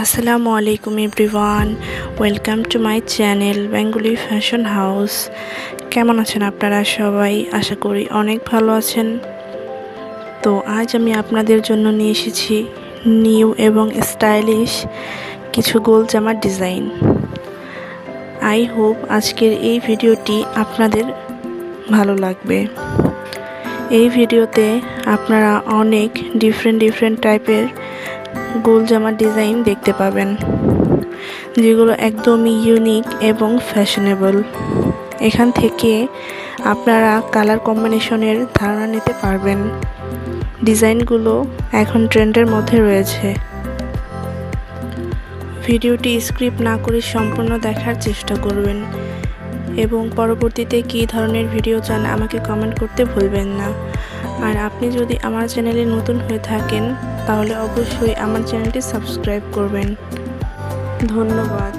আসসালামু আলাইকুম everyone, welcome to my channel Bengali fashion house. কেমন আছেন আপনারা সবাই? আশা করি অনেক ভালো আছেন। তো আজ আমি আপনাদের জন্য নিয়ে এসেছি নিউ এবং স্টাইলিশ কিছু গোল জামার ডিজাইন। আই হোপ আজকের এই ভিডিওটি আপনাদের ভালো লাগবে। এই ভিডিওতে আপনারা অনেক ডিফারেন্ট টাইপের গোল জামার ডিজাইন দেখতে পাবেন, যেগুলো একদমই ইউনিক এবং ফ্যাশনেবল। এখান থেকে আপনারা কালার কম্বিনেশনের ধারণা নিতে পারবেন। ডিজাইনগুলো এখন ট্রেন্ডের মধ্যে রয়েছে। ভিডিওটি স্ক্রিপ্ট না করে সম্পূর্ণ দেখার চেষ্টা করবেন এবং পরবর্তীতে কী ধরনের ভিডিও চান আমাকে কমেন্ট করতে ভুলবেন না। আর আপনি যদি আমার চ্যানেলে নতুন হয়ে থাকেন তাহলে অবশ্যই আমার চ্যানেলটি সাবস্ক্রাইব করবেন। ধন্যবাদ।